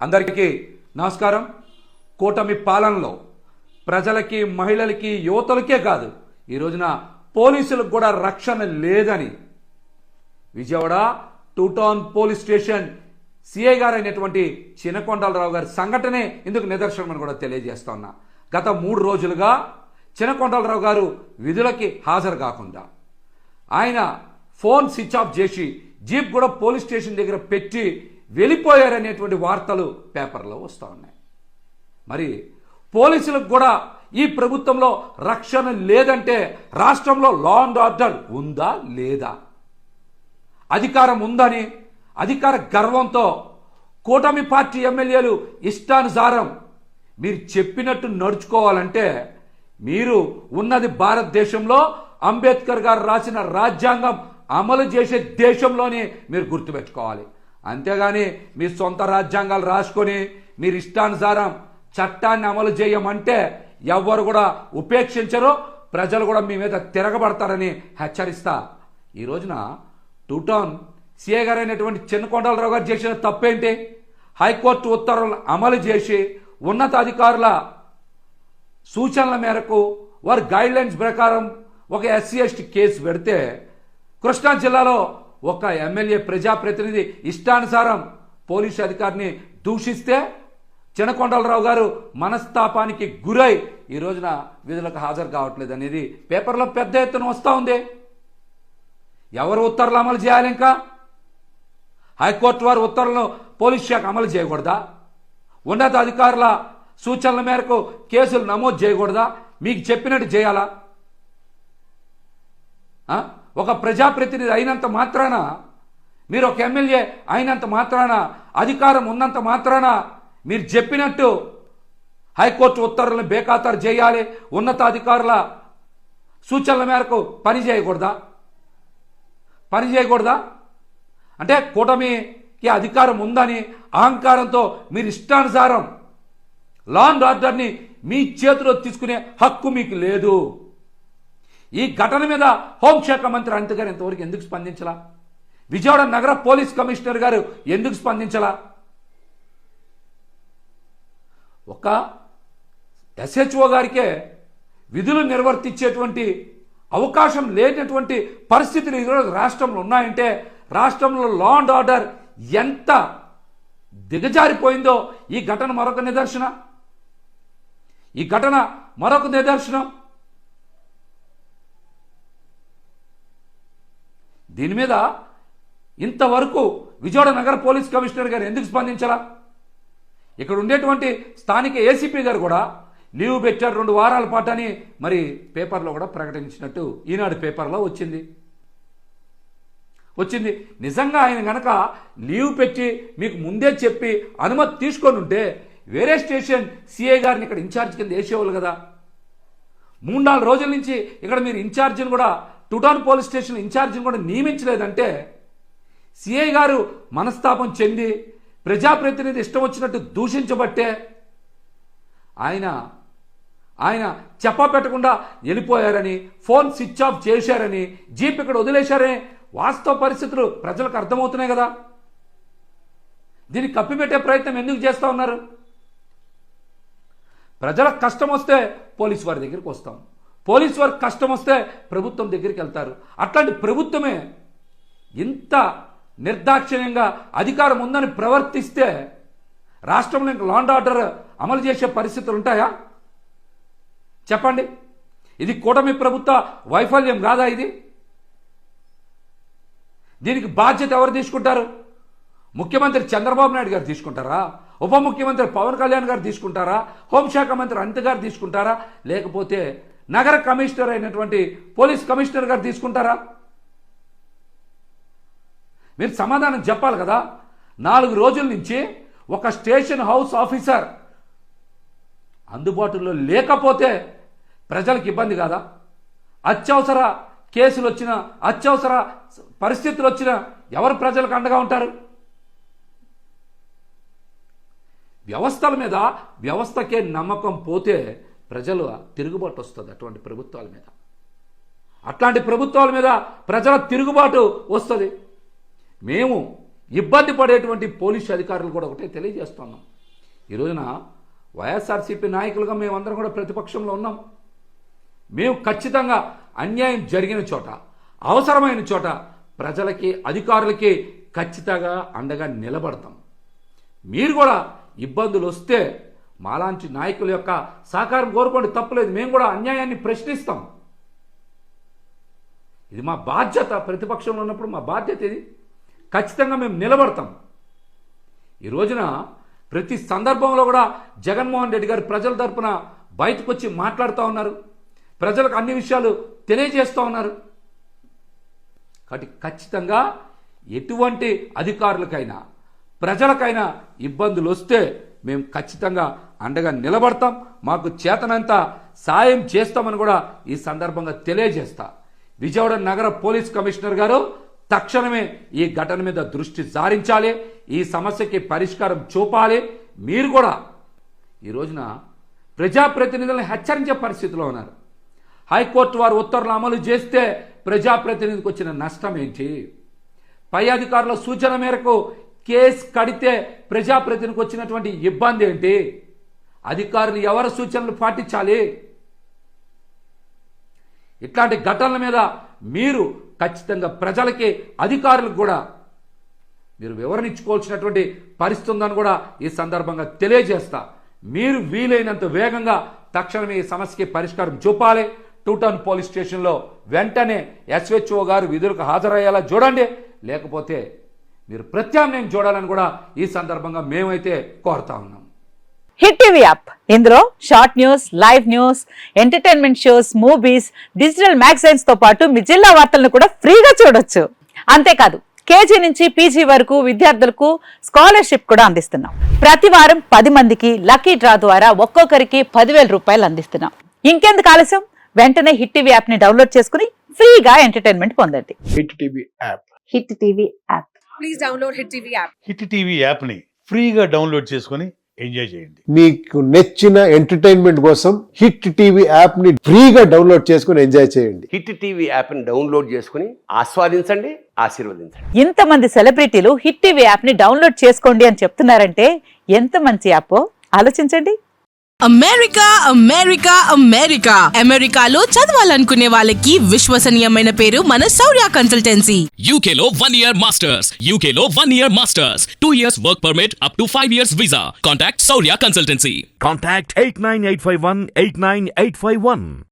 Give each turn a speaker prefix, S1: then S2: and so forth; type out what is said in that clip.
S1: అందరికీ నమస్కారం. కూటమి పాలనలో ప్రజలకి, మహిళలకి, యువతలకే కాదు ఈ రోజున పోలీసులకు కూడా రక్షణ లేదని Vijayawada 2 town police station CI గారు అయినటువంటి చినకొండలరావు గారి సంఘటనే ఇందుకు నిదర్శనమని కూడా తెలియజేస్తా ఉన్నా. గత 3 రోజులుగా చినకొండలరావు గారు విధులకి హాజరు కాకుండా ఆయన ఫోన్ స్విచ్ ఆఫ్ చేసి జీప్ కూడా పోలీస్ స్టేషన్ దగ్గర పెట్టి వెళ్ళిపోయారనేటువంటి వార్తలు పేపర్లో వస్తూ ఉన్నాయి. మరి పోలీసులకు కూడా ఈ ప్రభుత్వంలో రక్షణ లేదంటే రాష్ట్రంలో లా అండ్ ఆర్డర్ ఉందా లేదా? అధికారం ఉందని అధికార గర్వంతో కూటమి పార్టీ ఎమ్మెల్యేలు ఇష్టానుసారం మీరు చెప్పినట్టు నడుచుకోవాలంటే మీరు ఉన్నది భారతదేశంలో అంబేద్కర్ గారు రాసిన రాజ్యాంగం అమలు చేసే దేశంలోనే మీరు గుర్తుపెట్టుకోవాలి. అంతేగాని మీ సొంత రాజ్యాంగాలు రాసుకొని మీరు ఇష్టానుసారం చట్టాన్ని అమలు చేయమంటే ఎవ్వరు కూడా ఉపేక్షించరు, ప్రజలు కూడా మీ మీద తిరగబడతారని హెచ్చరిస్తా. ఈ రోజున 2 టౌన్ సిఐ గారు అయినటువంటి చినకొండలరావు గారు చేసిన తప్పేంటి? హైకోర్టు ఉత్తర్వులను అమలు చేసి ఉన్నతాధికారుల సూచనల మేరకు వారి గైడ్లైన్స్ ప్రకారం ఒక ఎస్సీ ఎస్టీ కేసు పెడితే కృష్ణా జిల్లాలో ఒక ఎమ్మెల్యే ప్రజాప్రతినిధి ఇష్టానుసారం పోలీసు అధికారిని దూషిస్తే చినకొండలరావు గారు మనస్తాపానికి గురై ఈ రోజున విధులకు హాజరు కావట్లేదు అనేది పేపర్లో పెద్ద ఎత్తున వస్తూ ఉంది. ఎవరు ఉత్తర్వులు అమలు చేయాలి? ఇంకా హైకోర్టు వారి ఉత్తర్వులను పోలీస్ శాఖ అమలు చేయకూడదా? ఉన్నతాధికారుల సూచనల మేరకు కేసులు నమోదు చేయకూడదా? మీకు చెప్పినట్టు చేయాలా? ఒక ప్రజాప్రతినిధి అయినంత మాత్రాన, మీరు ఒక ఎమ్మెల్యే అయినంత మాత్రాన, అధికారం ఉన్నంత మాత్రాన మీరు చెప్పినట్టు హైకోర్టు ఉత్తర్వులను బేఖాతరు చేయాలి, ఉన్నతాధికారుల సూచనల మేరకు పని చేయకూడదా? అంటే కూటమికి అధికారం ఉందని అహంకారంతో మీరు ఇష్టానుసారం లా అండ్ ఆర్డర్ని మీ చేతిలో తీసుకునే హక్కు మీకు లేదు. ఈ ఘటన మీద హోంశాఖ మంత్రి అనిత గారు ఇంతవరకు ఎందుకు స్పందించలా? విజయవాడ నగర పోలీస్ కమిషనర్ గారు ఎందుకు స్పందించలా? ఒక ఎస్హెచ్ఓ గారికే విధులు నిర్వర్తించేటువంటి అవకాశం లేనటువంటి పరిస్థితులు ఈరోజు రాష్ట్రంలో ఉన్నాయంటే రాష్ట్రంలో లా అండ్ ఆర్డర్ ఎంత దిగజారిపోయిందో ఈ ఘటన మరొక నిదర్శనం. దీని మీద ఇంతవరకు విజయవాడ నగర పోలీస్ కమిషనర్ గారు ఎందుకు స్పందించాలా? ఇక్కడ ఉండేటువంటి స్థానిక ఏసీపీ గారు కూడా లీవ్ పెట్టారు 2 వారాల పాటు అని మరి పేపర్లో కూడా ప్రకటించినట్టు ఈనాడు పేపర్లో వచ్చింది. నిజంగా ఆయన గనక లీవ్ పెట్టి మీకు ముందే చెప్పి అనుమతి తీసుకొని ఉంటే వేరే స్టేషన్ సిఐ గారిని ఇక్కడ ఇన్ఛార్జ్ కింద వేసేవాళ్ళు కదా. 3-4 రోజుల నుంచి ఇక్కడ మీరు ఇన్ఛార్జిని కూడా 2 టౌన్ పోలీస్ స్టేషన్ ఇన్ఛార్జిని కూడా నియమించలేదంటే సిఐ గారు మనస్తాపం చెంది ప్రజాప్రతినిధి ఇష్టం వచ్చినట్టు దూషించబట్టే ఆయన చెప్ప పెట్టకుండా వెళ్ళిపోయారని, ఫోన్ స్విచ్ ఆఫ్ చేశారని, జీప్ ఇక్కడ వదిలేశారని వాస్తవ పరిస్థితులు ప్రజలకు అర్థమవుతున్నాయి కదా. దీన్ని కప్పిపెట్టే ప్రయత్నం ఎందుకు చేస్తూ ఉన్నారు? ప్రజలకు కష్టం వస్తే పోలీసు వారి దగ్గరికి వస్తాం, పోలీసు వారికి కష్టం వస్తే ప్రభుత్వం దగ్గరికి వెళ్తారు. అట్లాంటి ప్రభుత్వమే ఇంత నిర్దాక్షిణ్యంగా అధికారం ఉందని ప్రవర్తిస్తే రాష్ట్రంలో ఇంకా లా అండ్ ఆర్డర్ అమలు చేసే పరిస్థితులు ఉంటాయా? చెప్పండి. ఇది కూటమి ప్రభుత్వ వైఫల్యం కాదా? దీనికి బాధ్యత ఎవరు తీసుకుంటారు? ముఖ్యమంత్రి చంద్రబాబు నాయుడు గారు తీసుకుంటారా? ఉప ముఖ్యమంత్రి పవన్ కళ్యాణ్ గారు తీసుకుంటారా? హోంశాఖ మంత్రి అనిత గారు తీసుకుంటారా? లేకపోతే నగర కమిషనర్ అయినటువంటి పోలీస్ కమిషనర్ గారు తీసుకుంటారా? మీరు సమాధానం చెప్పాలి కదా. 4 రోజుల నుంచి ఒక స్టేషన్ హౌస్ ఆఫీసర్ అందుబాటులో లేకపోతే ప్రజలకు ఇబ్బంది కాదా? అత్యవసర కేసులు వచ్చినా, అత్యవసర పరిస్థితులు వచ్చినా ఎవరు ప్రజలకు అండగా ఉంటారు? వ్యవస్థల మీద వ్యవస్థకే నమ్మకం పోతే ప్రజలు తిరుగుబాటు వస్తుంది. అట్లాంటి ప్రభుత్వాల మీద ప్రజల తిరుగుబాటు వస్తుంది. మేము ఇబ్బంది పడేటువంటి పోలీసు అధికారులు కూడా ఒకటే తెలియజేస్తున్నాం. ఈ రోజున వైఎస్ఆర్సీపీ నాయకులుగా మేమందరం కూడా ప్రతిపక్షంలో ఉన్నాం. మేము ఖచ్చితంగా అన్యాయం జరిగిన చోట, అవసరమైన చోట ప్రజలకి, అధికారులకి ఖచ్చితంగా అండగా నిలబడతాం. మీరు కూడా ఇబ్బందులు వస్తే మాలాంటి నాయకుల యొక్క సహకారం కోరుకోండి, తప్పులేదు. మేము కూడా అన్యాయాన్ని ప్రశ్నిస్తాం. ఇది మా బాధ్యత. ప్రతిపక్షంలో ఉన్నప్పుడు మా బాధ్యత ఇది. ఖచ్చితంగా మేము నిలబడతాం. ఈ రోజున ప్రతి సందర్భంలో కూడా జగన్మోహన్ రెడ్డి గారు ప్రజల తరపున బయటకు వచ్చి మాట్లాడుతూ ఉన్నారు. ప్రజలకు అన్ని విషయాలు తెలియజేస్తూ ఉన్నారు. కాబట్టి ఖచ్చితంగా ఎటువంటి అధికారులకైనా, ప్రజలకైనా ఇబ్బందులు వస్తే మేము ఖచ్చితంగా అండగా నిలబడతాం. మాకు చేతనంత సాయం చేస్తామని కూడా ఈ సందర్భంగా తెలియజేస్తా. విజయవాడ నగర పోలీస్ కమిషనర్ గారు తక్షణమే ఈ ఘటన మీద దృష్టి సారించాలి, ఈ సమస్యకి పరిష్కారం చూపాలి. మీరు కూడా ఈ రోజున ప్రజాప్రతినిధులను హెచ్చరించే పరిస్థితిలో ఉన్నారు. హైకోర్టు వారు ఉత్తర్వులు అమలు చేస్తే ప్రజాప్రతినిధికి వచ్చిన నష్టం ఏంటి? పై అధికారుల సూచన మేరకు కేసు కడితే ప్రజాప్రతినిధికి వచ్చినటువంటి ఇబ్బంది ఏంటి? అధికారులు ఎవరి సూచనలు పాటించాలి? ఇట్లాంటి ఘటనల మీద మీరు ఖచ్చితంగా ప్రజలకి, అధికారులకు కూడా మీరు వివరణ ఇచ్చుకోవాల్సినటువంటి పరిస్థితి ఉందని కూడా ఈ సందర్భంగా తెలియజేస్తా. మీరు వీలైనంత వేగంగా తక్షణమే ఈ సమస్యకి పరిష్కారం చూపాలి. 2 టౌన్ పోలీస్ స్టేషన్లో వెంటనే SHO గారు విధులకు హాజరయ్యేలా చూడండి. లేకపోతే మీరు ప్రత్యామ్నాయం చూడాలని కూడా ఈ సందర్భంగా మేమైతే కోరుతా ఉన్నాం.
S2: హిట్ టీవీ యాప్, ఇందులో short news, live news, entertainment shows, movies, digital magazines తో పాటు మీ జిల్లా వార్తలను కూడా ఫ్రీగా చూడొచ్చు. అంతేకాదు KG నుంచి PG వరకు విద్యార్థులకు స్కాలర్షిప్ కూడా అందిస్తున్నాం. ప్రతి వారం 10 మందికి లక్కీ డ్రా ద్వారా ఒక్కొక్కరికి 10,000 రూపాయలు అందిస్తున్నాం. ఇంకెందుకు ఆలస్యం? వెంటనే హిట్ టీవీ యాప్ ని డౌన్లోడ్ చేసుకుని ఫ్రీగా ఎంటర్టైన్మెంట్ పొందండి.
S3: Hit TV app.
S2: Hit TV app.
S4: Please download hit TV app.
S3: Hit TV app ని ఫ్రీగా డౌన్లోడ్ చేసుకొని ఎంజాయ్ చేయండి.
S5: మీకు నచ్చిన ఎంటర్టైన్మెంట్ కోసం హిట్ టీవీ యాప్ ని ఫ్రీగా డౌన్లోడ్ చేసుకొని ఎంజాయ్ చేయండి.
S6: హిట్ టీవీ యాప్ ని డౌన్లోడ్ చేసుకుని ఆస్వాదించండి, ఆశీర్వదించండి.
S2: ఇంతమంది సెలబ్రిటీలు హిట్ టీవీ యాప్ ని డౌన్లోడ్ చేసుకోండి అని చెప్తున్నారంటే ఎంత మంచి యాప్ ఆలోచించండి.
S4: అమెరికా అమెరికా అమెరికా అమెరికాలో చదవాలనుకునే వాళ్ళకి విశ్వసనీయమైన పేరు మన శౌర్య కన్సల్టెన్సీ.
S7: UK లో 1 year masters. UK లో 1 year masters. 2 years work permit up to 5 years visa. Contact Saurya Consultancy.
S8: Contact 89851 89851.